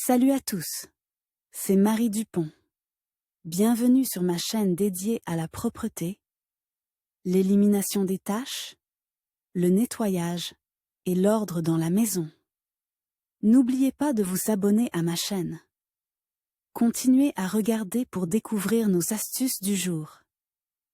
Salut à tous, c'est Marie Dupont. Bienvenue sur ma chaîne dédiée à la propreté, l'élimination des taches, le nettoyage et l'ordre dans la maison. N'oubliez pas de vous abonner à ma chaîne. Continuez à regarder pour découvrir nos astuces du jour.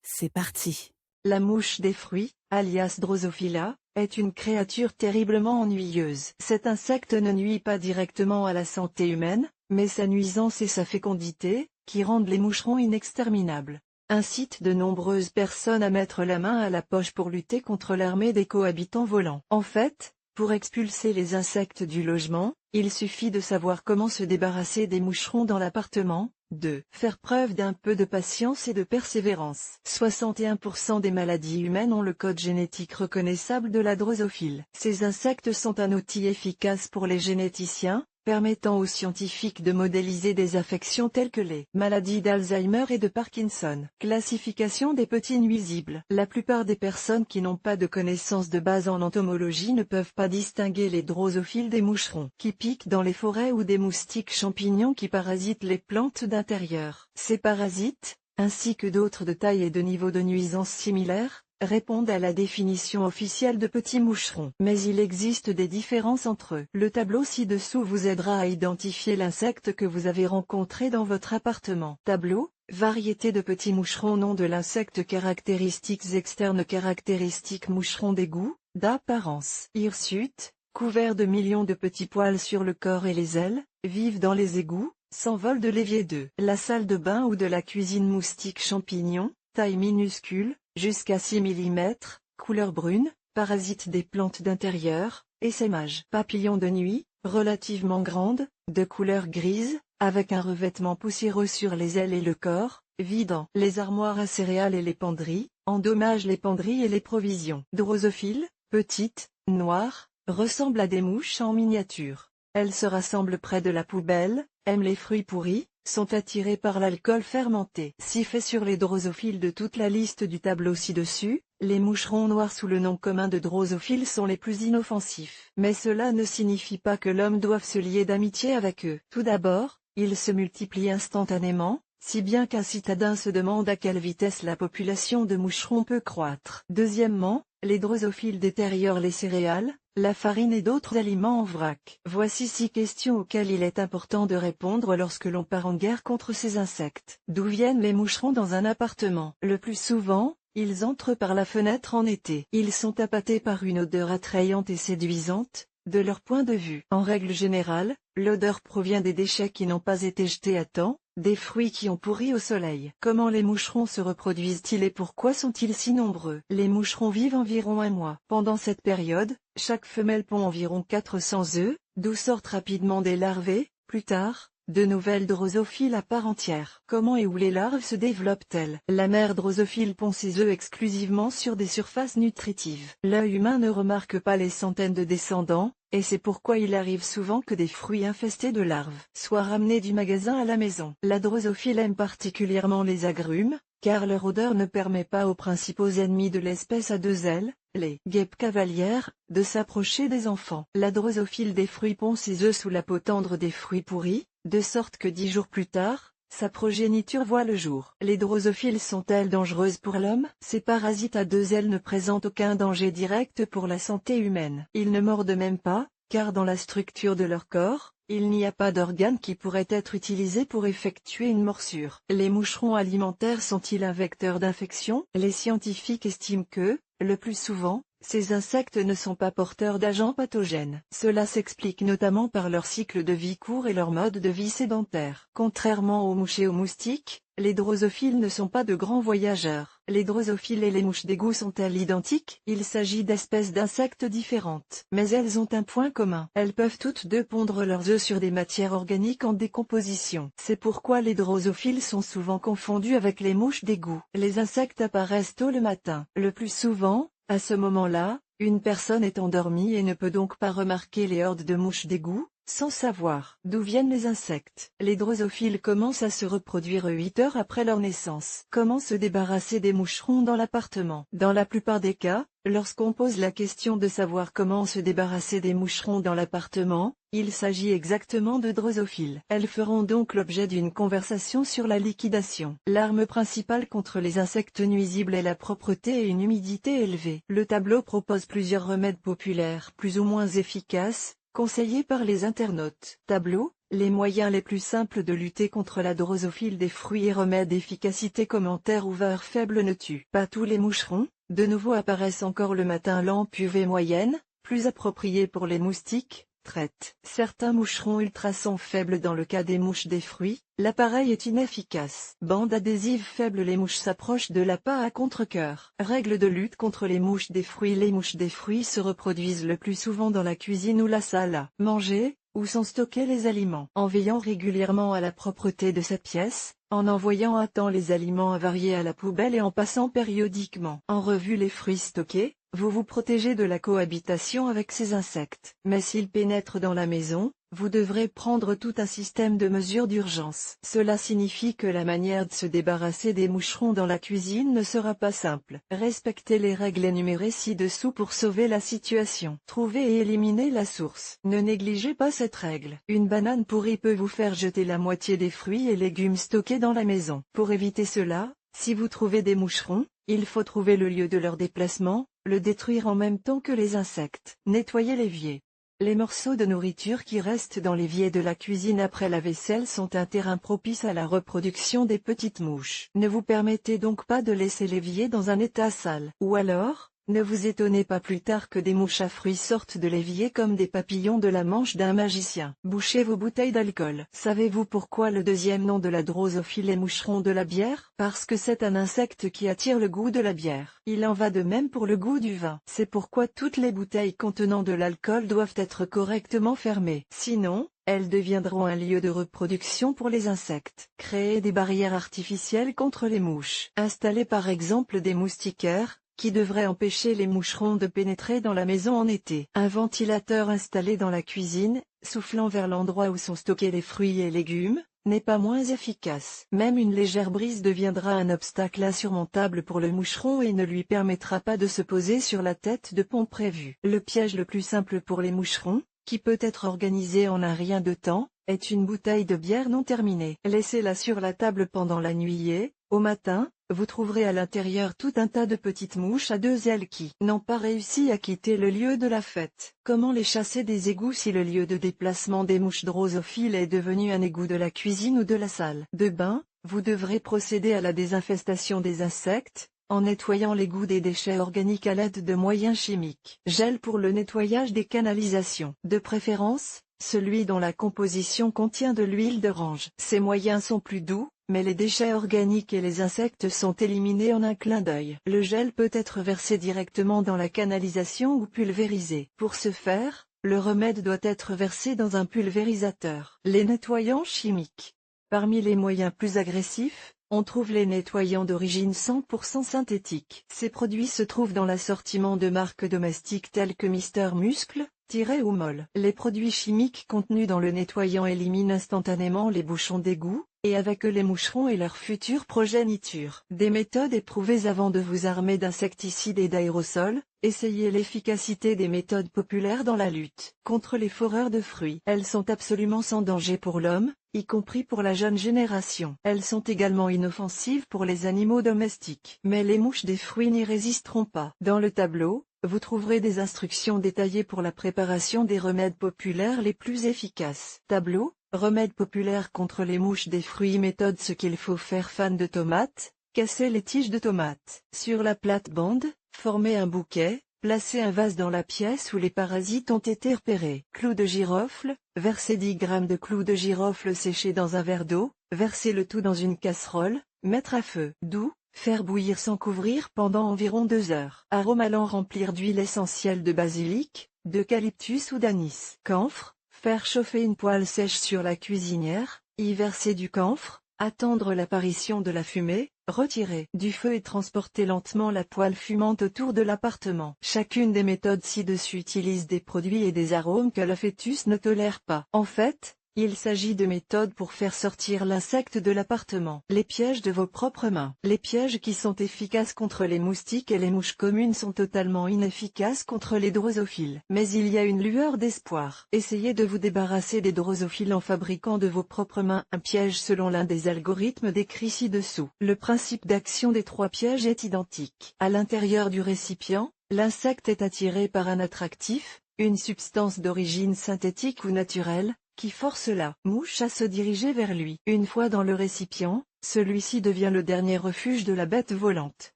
C'est parti. La mouche des fruits, alias Drosophila, est une créature terriblement ennuyeuse. Cet insecte ne nuit pas directement à la santé humaine, mais sa nuisance et sa fécondité, qui rendent les moucherons inexterminables, incitent de nombreuses personnes à mettre la main à la poche pour lutter contre l'armée des cohabitants volants. En fait, pour expulser les insectes du logement, il suffit de savoir comment se débarrasser des moucherons dans l'appartement. 2. Faire preuve d'un peu de patience et de persévérance. 61% des maladies humaines ont le code génétique reconnaissable de la drosophile. Ces insectes sont un outil efficace pour les généticiens, permettant aux scientifiques de modéliser des affections telles que les maladies d'Alzheimer et de Parkinson. Classification des petits nuisibles. La plupart des personnes qui n'ont pas de connaissances de base en entomologie ne peuvent pas distinguer les drosophiles des moucherons qui piquent dans les forêts ou des moustiques champignons qui parasitent les plantes d'intérieur. Ces parasites, ainsi que d'autres de taille et de niveau de nuisance similaires, répondent à la définition officielle de petits moucherons. Mais il existe des différences entre eux. Le tableau ci-dessous vous aidera à identifier l'insecte que vous avez rencontré dans votre appartement. Tableau, variété de petits moucherons. Nom de l'insecte. Caractéristiques externes. Caractéristiques. Moucheron d'égout, d'apparence hirsute, couvert de millions de petits poils sur le corps et les ailes, vivent dans les égouts, s'envolent de l'évier. 2. La salle de bain ou de la cuisine. Moustique champignon, taille minuscule, jusqu'à 6 mm, couleur brune, parasite des plantes d'intérieur, essaimage. Papillon de nuit, relativement grande, de couleur grise, avec un revêtement poussiéreux sur les ailes et le corps, vit dans les armoires à céréales et les penderies, endommage les penderies et les provisions. Drosophile, petite, noire, ressemble à des mouches en miniature. Elles se rassemblent près de la poubelle, aiment les fruits pourris, sont attirés par l'alcool fermenté. 6 faits sur les drosophiles. De toute la liste du tableau ci-dessus, les moucherons noirs sous le nom commun de drosophiles sont les plus inoffensifs. Mais cela ne signifie pas que l'homme doive se lier d'amitié avec eux. Tout d'abord, ils se multiplient instantanément, si bien qu'un citadin se demande à quelle vitesse la population de moucherons peut croître. Deuxièmement, les drosophiles détériorent les céréales, la farine et d'autres aliments en vrac. Voici 6 questions auxquelles il est important de répondre lorsque l'on part en guerre contre ces insectes. D'où viennent les moucherons dans un appartement? Le plus souvent, ils entrent par la fenêtre en été. Ils sont appâtés par une odeur attrayante et séduisante, de leur point de vue. En règle générale, l'odeur provient des déchets qui n'ont pas été jetés à temps, des fruits qui ont pourri au soleil. Comment les moucherons se reproduisent-ils et pourquoi sont-ils si nombreux? Les moucherons vivent environ un mois. Pendant cette période, chaque femelle pond environ 400 œufs, d'où sortent rapidement des larvées, plus tard, de nouvelles drosophiles à part entière. Comment et où les larves se développent-elles? La mère drosophile pond ses œufs exclusivement sur des surfaces nutritives. L'œil humain ne remarque pas les centaines de descendants, et c'est pourquoi il arrive souvent que des fruits infestés de larves soient ramenés du magasin à la maison. La drosophile aime particulièrement les agrumes, car leur odeur ne permet pas aux principaux ennemis de l'espèce à 2 ailes, les guêpes cavalières, de s'approcher des enfants. La drosophile des fruits pond ses œufs sous la peau tendre des fruits pourris, de sorte que 10 jours plus tard, sa progéniture voit le jour. Les drosophiles sont-elles dangereuses pour l'homme? Ces parasites à 2 ailes ne présentent aucun danger direct pour la santé humaine. Ils ne mordent même pas, car dans la structure de leur corps, il n'y a pas d'organes qui pourraient être utilisés pour effectuer une morsure. Les moucherons alimentaires sont-ils un vecteur d'infection? Les scientifiques estiment que, le plus souvent, ces insectes ne sont pas porteurs d'agents pathogènes. Cela s'explique notamment par leur cycle de vie court et leur mode de vie sédentaire. Contrairement aux mouches et aux moustiques, les drosophiles ne sont pas de grands voyageurs. Les drosophiles et les mouches d'égout sont-elles identiques? Il s'agit d'espèces d'insectes différentes. Mais elles ont un point commun. Elles peuvent toutes deux pondre leurs œufs sur des matières organiques en décomposition. C'est pourquoi les drosophiles sont souvent confondus avec les mouches d'égout. Les insectes apparaissent tôt le matin. Le plus souvent, à ce moment-là, une personne est endormie et ne peut donc pas remarquer les hordes de mouches d'égout. sans savoir d'où viennent les insectes. Les drosophiles commencent à se reproduire 8 heures après leur naissance. Comment se débarrasser des moucherons dans l'appartement? Dans la plupart des cas, lorsqu'on pose la question de savoir comment se débarrasser des moucherons dans l'appartement, il s'agit exactement de drosophiles. Elles feront donc l'objet d'une conversation sur la liquidation. L'arme principale contre les insectes nuisibles est la propreté et une humidité élevée. Le tableau propose plusieurs remèdes populaires plus ou moins efficaces, conseillés par les internautes. Tableau, les moyens les plus simples de lutter contre la drosophile des fruits et remèdes efficacité commentaire ouvert faible ne tue pas tous les moucherons, de nouveau apparaissent encore le matin lampe UV moyenne, plus appropriée pour les moustiques, traite. Certains moucherons ultra sont faibles dans le cas des mouches des fruits, l'appareil est inefficace. Bande adhésive faible les mouches s'approchent de l'appât à contre-cœur. Règle de lutte contre les mouches des fruits. Les mouches des fruits se reproduisent le plus souvent dans la cuisine ou la salle à manger, où sont stockés les aliments. En veillant régulièrement à la propreté de sa pièce, en envoyant à temps les aliments avariés à la poubelle et en passant périodiquement en revue les fruits stockés, vous vous protégez de la cohabitation avec ces insectes. Mais s'ils pénètrent dans la maison, vous devrez prendre tout un système de mesures d'urgence. Cela signifie que la manière de se débarrasser des moucherons dans la cuisine ne sera pas simple. Respectez les règles énumérées ci-dessous pour sauver la situation. Trouvez et éliminez la source. Ne négligez pas cette règle. Une banane pourrie peut vous faire jeter la moitié des fruits et légumes stockés dans la maison. Pour éviter cela, si vous trouvez des moucherons, il faut trouver le lieu de leur déplacement, le détruire en même temps que les insectes. Nettoyez l'évier. Les morceaux de nourriture qui restent dans l'évier de la cuisine après la vaisselle sont un terrain propice à la reproduction des petites mouches. Ne vous permettez donc pas de laisser l'évier dans un état sale. Ou alors, ne vous étonnez pas plus tard que des mouches à fruits sortent de l'évier comme des papillons de la manche d'un magicien. Bouchez vos bouteilles d'alcool. Savez-vous pourquoi le deuxième nom de la drosophile est moucheron de la bière? Parce que c'est un insecte qui attire le goût de la bière. Il en va de même pour le goût du vin. C'est pourquoi toutes les bouteilles contenant de l'alcool doivent être correctement fermées. Sinon, elles deviendront un lieu de reproduction pour les insectes. Créez des barrières artificielles contre les mouches. Installez par exemple des moustiquaires, qui devrait empêcher les moucherons de pénétrer dans la maison en été. Un ventilateur installé dans la cuisine, soufflant vers l'endroit où sont stockés les fruits et légumes, n'est pas moins efficace. Même une légère brise deviendra un obstacle insurmontable pour le moucheron et ne lui permettra pas de se poser sur la tête de pont prévu. Le piège le plus simple pour les moucherons, qui peut être organisé en un rien de temps, est une bouteille de bière non terminée. Laissez-la sur la table pendant la nuit et, au matin, vous trouverez à l'intérieur tout un tas de petites mouches à deux ailes qui n'ont pas réussi à quitter le lieu de la fête. Comment les chasser des égouts si le lieu de déplacement des mouches drosophiles est devenu un égout de la cuisine ou de la salle de bain? Vous devrez procéder à la désinfestation des insectes, en nettoyant l'égout des déchets organiques à l'aide de moyens chimiques. Gel pour le nettoyage des canalisations. De préférence, celui dont la composition contient de l'huile d'orange. Ces moyens sont plus doux, mais les déchets organiques et les insectes sont éliminés en un clin d'œil. Le gel peut être versé directement dans la canalisation ou pulvérisé. Pour ce faire, le remède doit être versé dans un pulvérisateur. Les nettoyants chimiques. Parmi les moyens plus agressifs, on trouve les nettoyants d'origine 100% synthétique. Ces produits se trouvent dans l'assortiment de marques domestiques telles que Mister Muscle, Tiré ou Molle. Les produits chimiques contenus dans le nettoyant éliminent instantanément les bouchons d'égout, et avec eux les moucherons et leur future progéniture. Des méthodes éprouvées avant de vous armer d'insecticides et d'aérosols. Essayez l'efficacité des méthodes populaires dans la lutte contre les foreurs de fruits. Elles sont absolument sans danger pour l'homme, y compris pour la jeune génération. Elles sont également inoffensives pour les animaux domestiques. Mais les mouches des fruits n'y résisteront pas. Dans le tableau, vous trouverez des instructions détaillées pour la préparation des remèdes populaires les plus efficaces. Tableau, remèdes populaires contre les mouches des fruits. Méthode. Ce qu'il faut faire. Fan de tomates, casser les tiges de tomates. Sur la plate-bande, formez un bouquet, placez un vase dans la pièce où les parasites ont été repérés. Clous de girofle, versez 10 g de clous de girofle séchés dans un verre d'eau, versez le tout dans une casserole, mettre à feu doux, faire bouillir sans couvrir pendant environ 2 heures. Arôme allant. Remplir d'huile essentielle de basilic, d'eucalyptus ou d'anis. Camphre, faire chauffer une poêle sèche sur la cuisinière, y verser du camphre, attendre l'apparition de la fumée, retirer du feu et transporter lentement la poêle fumante autour de l'appartement. Chacune des méthodes ci-dessus utilise des produits et des arômes que le fœtus ne tolère pas. En fait, il s'agit de méthodes pour faire sortir l'insecte de l'appartement. Les pièges de vos propres mains. Les pièges qui sont efficaces contre les moustiques et les mouches communes sont totalement inefficaces contre les drosophiles. Mais il y a une lueur d'espoir. Essayez de vous débarrasser des drosophiles en fabriquant de vos propres mains un piège selon l'un des algorithmes décrits ci-dessous. Le principe d'action des 3 pièges est identique. À l'intérieur du récipient, l'insecte est attiré par un attractif, une substance d'origine synthétique ou naturelle, qui force la mouche à se diriger vers lui. Une fois dans le récipient, celui-ci devient le dernier refuge de la bête volante.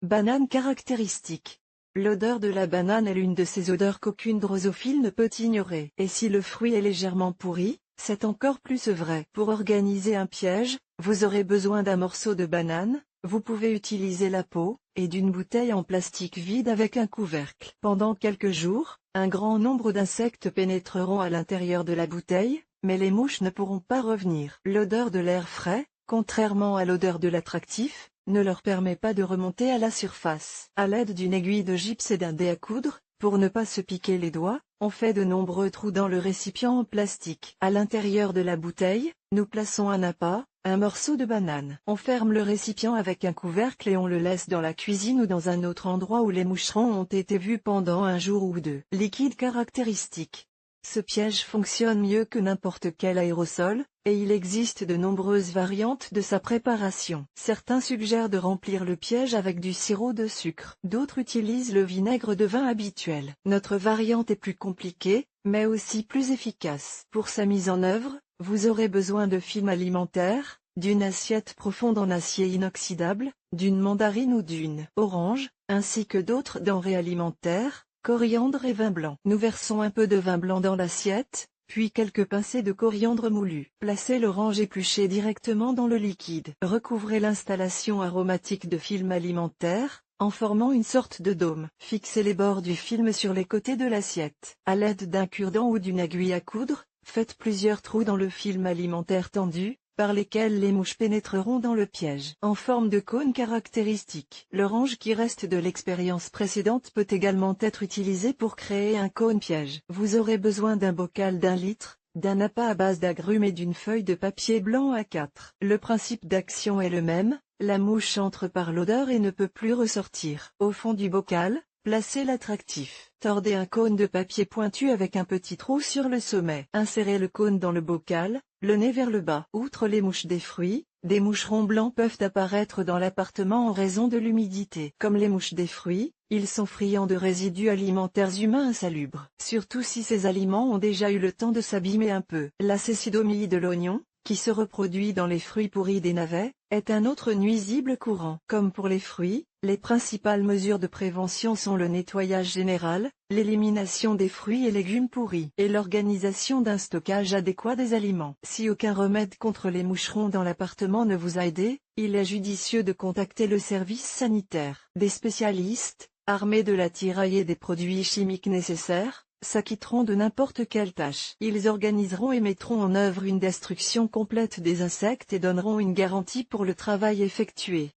Banane caractéristique. L'odeur de la banane est l'une de ces odeurs qu'aucune drosophile ne peut ignorer. Et si le fruit est légèrement pourri, c'est encore plus vrai. Pour organiser un piège, vous aurez besoin d'un morceau de banane, vous pouvez utiliser la peau, et d'une bouteille en plastique vide avec un couvercle. Pendant quelques jours, un grand nombre d'insectes pénétreront à l'intérieur de la bouteille, mais les mouches ne pourront pas revenir. L'odeur de l'air frais, contrairement à l'odeur de l'attractif, ne leur permet pas de remonter à la surface. À l'aide d'une aiguille de gypse et d'un dé à coudre, pour ne pas se piquer les doigts, on fait de nombreux trous dans le récipient en plastique. À l'intérieur de la bouteille, nous plaçons un appât, un morceau de banane. On ferme le récipient avec un couvercle et on le laisse dans la cuisine ou dans un autre endroit où les moucherons ont été vus pendant un jour ou deux. Liquide caractéristique. Ce piège fonctionne mieux que n'importe quel aérosol, et il existe de nombreuses variantes de sa préparation. Certains suggèrent de remplir le piège avec du sirop de sucre. D'autres utilisent le vinaigre de vin habituel. Notre variante est plus compliquée, mais aussi plus efficace. Pour sa mise en œuvre, vous aurez besoin de film alimentaire, d'une assiette profonde en acier inoxydable, d'une mandarine ou d'une orange, ainsi que d'autres denrées alimentaires, coriandre et vin blanc. Nous versons un peu de vin blanc dans l'assiette, puis quelques pincées de coriandre moulu. Placez l'orange épluchée directement dans le liquide. Recouvrez l'installation aromatique de film alimentaire, en formant une sorte de dôme. Fixez les bords du film sur les côtés de l'assiette. À l'aide d'un cure-dent ou d'une aiguille à coudre, faites plusieurs trous dans le film alimentaire tendu, par lesquels les mouches pénétreront dans le piège. En forme de cône caractéristique. L'orange qui reste de l'expérience précédente peut également être utilisé pour créer un cône piège. Vous aurez besoin d'un bocal d'1 litre, d'un appât à base d'agrumes et d'une feuille de papier blanc A4. Le principe d'action est le même, la mouche entre par l'odeur et ne peut plus ressortir. Au fond du bocal, placez l'attractif. Tordez un cône de papier pointu avec un petit trou sur le sommet. Insérez le cône dans le bocal, le nez vers le bas. Outre les mouches des fruits, des moucherons blancs peuvent apparaître dans l'appartement en raison de l'humidité. Comme les mouches des fruits, ils sont friands de résidus alimentaires humains insalubres. Surtout si ces aliments ont déjà eu le temps de s'abîmer un peu. La cécidomyie de l'oignon, qui se reproduit dans les fruits pourris des navets, est un autre nuisible courant. Comme pour les fruits, les principales mesures de prévention sont le nettoyage général, l'élimination des fruits et légumes pourris, et l'organisation d'un stockage adéquat des aliments. Si aucun remède contre les moucherons dans l'appartement ne vous a aidé, il est judicieux de contacter le service sanitaire. Des spécialistes, armés de la tiraille et des produits chimiques nécessaires, s'acquitteront de n'importe quelle tâche. Ils organiseront et mettront en œuvre une destruction complète des insectes et donneront une garantie pour le travail effectué.